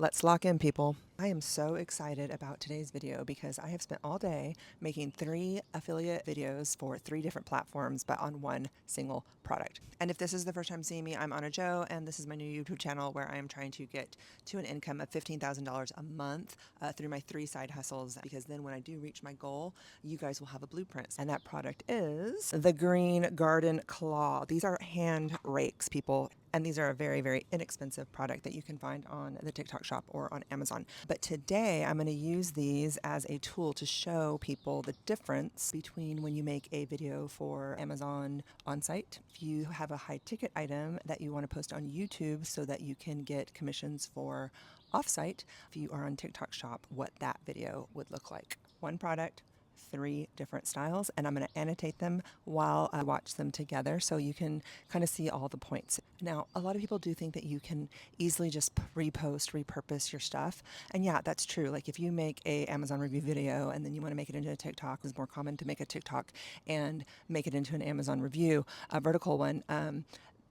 Let's lock in, people. I am so excited about today's video because I have spent all day making 3 affiliate videos for 3 different platforms, but on one single product. And if this is the first time seeing me, I'm Anna Jo, and this is my new YouTube channel where I am trying to get to an income of $15,000 a month through my 3 side hustles, because then when I do reach my goal, you guys will have a blueprint. And that product is the Green Garden Claw. These are hand rakes, people. And these are a very, very inexpensive product that you can find on the TikTok shop or on Amazon. But today I'm going to use these as a tool to show people the difference between when you make a video for Amazon on-site. If you have a high ticket item that you want to post on YouTube so that you can get commissions for off-site, if you are on TikTok shop, what that video would look like. One product, 3 different styles, and I'm going to annotate them while I watch them together so you can kind of see all the points. Now, a lot of people do think that you can easily just repurpose your stuff. And yeah, that's true. Like if you make a Amazon review video and then you want to make it into a TikTok, it's more common to make a TikTok and make it into an Amazon review, a vertical one.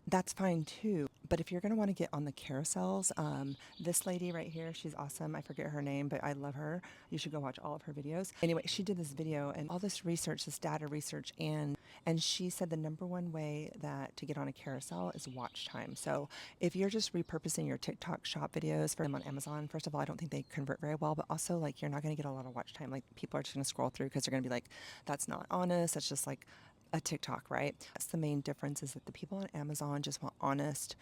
That's fine too. But if you're going to want to get on the carousels, this lady right here, she's awesome. I forget her name, but I love her. You should go watch all of her videos. Anyway, she did this video and all this research, this data research, and she said the #1 way that to get on a carousel is watch time. So if you're just repurposing your TikTok shop videos for them on Amazon, first of all, I don't think they convert very well, but also like you're not going to get a lot of watch time. Like people are just going to scroll through because they're going to be like, that's not honest. That's just like a TikTok, right? That's the main difference, is that the people on Amazon just want honest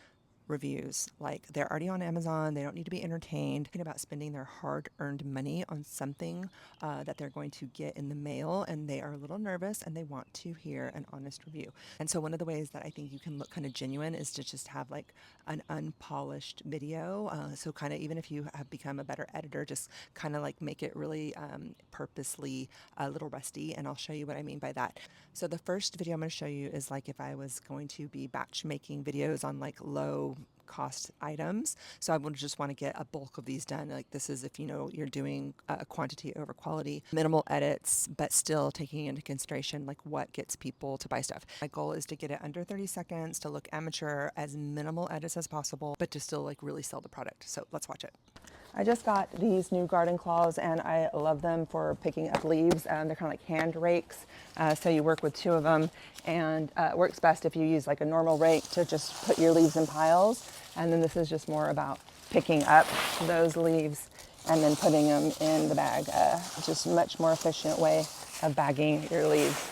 reviews. Like they're already on Amazon, they don't need to be entertained. Thinking about spending their hard-earned money on something that they're going to get in the mail, and they are a little nervous and they want to hear an honest review. And so one of the ways that I think you can look kind of genuine is to just have like an unpolished video. So kind of, even if you have become a better editor, just kind of like make it really purposely a little rusty, and I'll show you what I mean by that. So the first video I'm going to show you is like if I was going to be batch making videos on like low cost items. So I would just want to get a bulk of these done. Like this is if you know you're doing a quantity over quality, minimal edits, but still taking into consideration like what gets people to buy stuff. My goal is to get it under 30 seconds, to look amateur, as minimal edits as possible, but to still like really sell the product. So let's watch it. I just got these new garden claws and I love them for picking up leaves. They're kind of like hand rakes. So you work with 2 of them, and it works best if you use like a normal rake to just put your leaves in piles. And then this is just more about picking up those leaves and then putting them in the bag. Just a much more efficient way of bagging your leaves.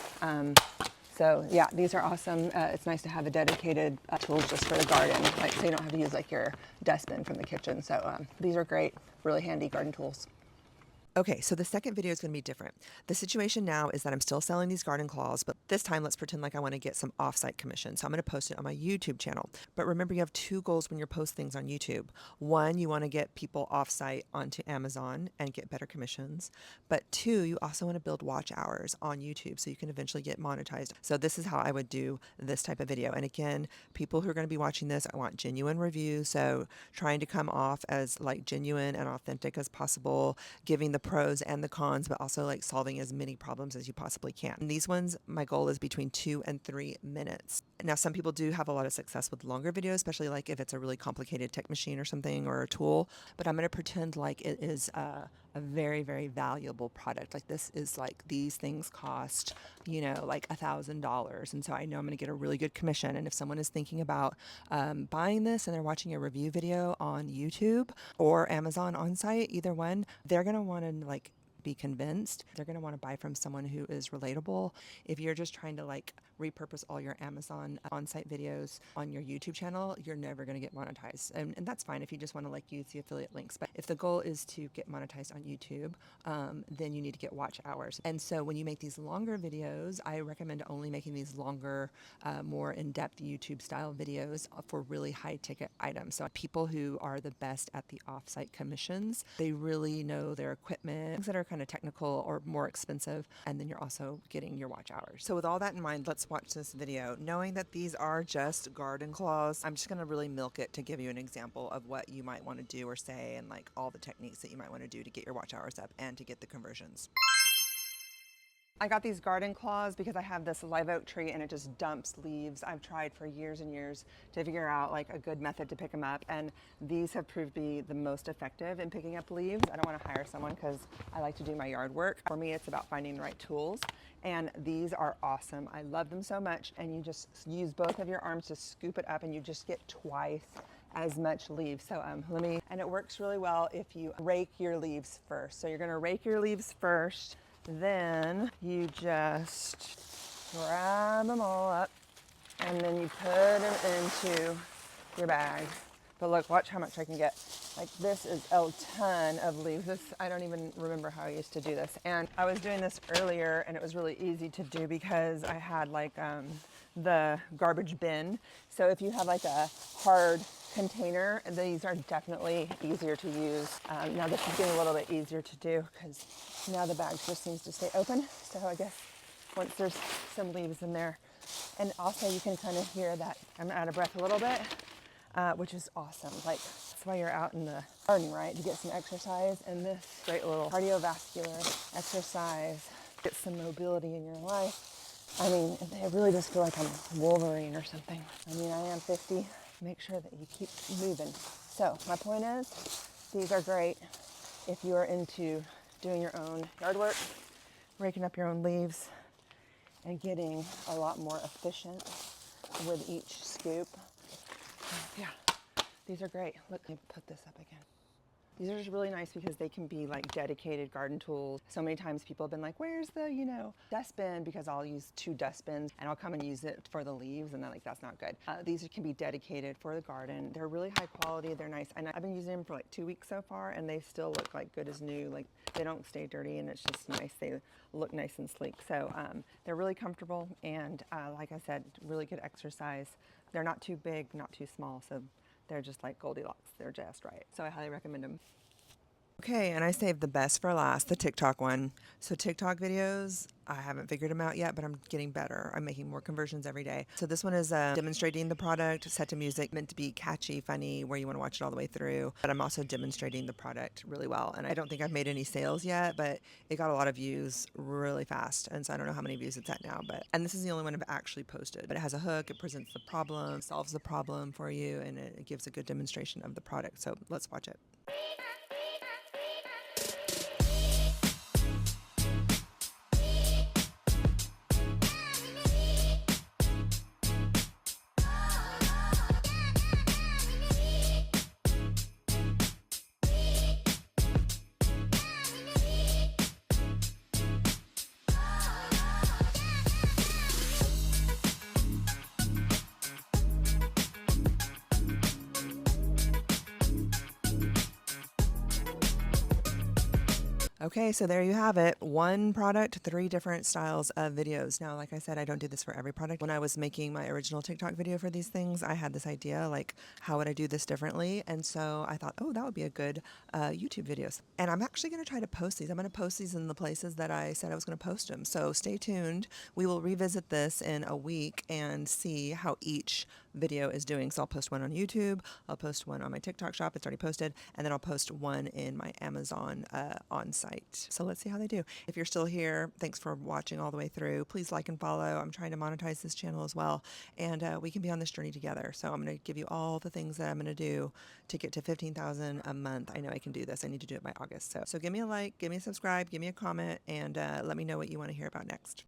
So yeah, these are awesome. It's nice to have a dedicated tool just for the garden, like so you don't have to use like your dustbin from the kitchen. So these are great, really handy garden tools. Okay, so the second video is going to be different. The situation now is that I'm still selling these garden claws, but this time let's pretend like I want to get some off-site commission. So I'm going to post it on my YouTube channel. But remember, you have 2 goals when you post things on YouTube. One, you want to get people off-site onto Amazon and get better commissions. But 2, you also want to build watch hours on YouTube so you can eventually get monetized. So this is how I would do this type of video. And again, people who are going to be watching this, I want genuine reviews. So trying to come off as like genuine and authentic as possible, giving the pros and the cons, but also like solving as many problems as you possibly can. And these ones, my goal is between 2 and 3 minutes. Now, some people do have a lot of success with longer videos, especially like if it's a really complicated tech machine or something or a tool, but I'm going to pretend like it is a very, very valuable product. Like this is like, these things cost, you know, like $1,000. And so I know I'm going to get a really good commission. And if someone is thinking about buying this and they're watching a review video on YouTube or Amazon on site, either one, they're going to want to like be convinced. They're going to want to buy from someone who is relatable. If you're just trying to like repurpose all your Amazon on-site videos on your YouTube channel, you're never going to get monetized. And that's fine if you just want to like use the affiliate links. But if the goal is to get monetized on YouTube, then you need to get watch hours. And so when you make these longer videos, I recommend only making these longer, more in-depth YouTube style videos for really high ticket items. So people who are the best at the off-site commissions, they really know their equipment, things that are kind of technical or more expensive, and then you're also getting your watch hours. So with all that in mind, let's watch this video. Knowing that these are just garden claws, I'm just going to really milk it to give you an example of what you might want to do or say, and like all the techniques that you might want to do to get your watch hours up and to get the conversions. I got these garden claws because I have this live oak tree and it just dumps leaves. I've tried for years and years to figure out like a good method to pick them up, and these have proved to be the most effective in picking up leaves. I don't want to hire someone because I like to do my yard work. For me, it's about finding the right tools, and these are awesome. I love them so much, and you just use both of your arms to scoop it up and you just get twice as much leaves. So and it works really well if you rake your leaves first. So you're going to rake your leaves first. Then you just grab them all up and then you put them into your bag. But look, watch how much I can get. Like, this is a ton of leaves. I don't even remember how I used to do this. And I was doing this earlier and it was really easy to do because I had like the garbage bin. So if you have like a hard container, these are definitely easier to use. Now this is getting a little bit easier to do because now the bag just seems to stay open. So I guess once there's some leaves in there, and also you can kind of hear that I'm out of breath a little bit, which is awesome. Like, that's why you're out in the garden, right? To get some exercise, and this great little cardiovascular exercise, get some mobility in your life. I mean, it really does feel like I'm Wolverine or something. I mean, I am 50. Make sure that you keep moving. So my point is, these are great if you are into doing your own yard work, raking up your own leaves, and getting a lot more efficient with each scoop. Yeah, these are great. Look, let me put this up again. These are just really nice because they can be like dedicated garden tools. So many times people have been like, where's the, dustbin? Because I'll use 2 dustbins and I'll come and use it for the leaves, and then like, that's not good. These can be dedicated for the garden. They're really high quality, they're nice. And I've been using them for like 2 weeks so far, and they still look like good as new. Like, they don't stay dirty, and it's just nice. They look nice and sleek. So they're really comfortable, and like I said, really good exercise. They're not too big, not too small. So they're just like Goldilocks. They're just right. So I highly recommend them. Okay, and I saved the best for last, the TikTok one. So TikTok videos, I haven't figured them out yet, but I'm getting better. I'm making more conversions every day. So this one is demonstrating the product, set to music, meant to be catchy, funny, where you want to watch it all the way through. But I'm also demonstrating the product really well. And I don't think I've made any sales yet, but it got a lot of views really fast. And so I don't know how many views it's at now, and this is the only one I've actually posted. But it has a hook, it presents the problem, solves the problem for you, and it gives a good demonstration of the product. So let's watch it. Okay, so there you have it. One product, 3 different styles of videos. Now, like I said, I don't do this for every product. When I was making my original TikTok video for these things, I had this idea, like, how would I do this differently? And so I thought, oh, that would be a good YouTube videos. And I'm actually going to try to post these. I'm going to post these in the places that I said I was going to post them. So stay tuned. We will revisit this in a week and see how each video is doing. So I'll post one on YouTube, I'll post one on my TikTok shop, it's already posted, and then I'll post one in my Amazon on-site. So let's see how they do. If you're still here, thanks for watching all the way through. Please like and follow. I'm trying to monetize this channel as well, and we can be on this journey together. So I'm going to give you all the things that I'm going to do to get to 15,000 a month. I know I can do this. I need to do it by August. So give me a like, give me a subscribe, give me a comment, and let me know what you want to hear about next.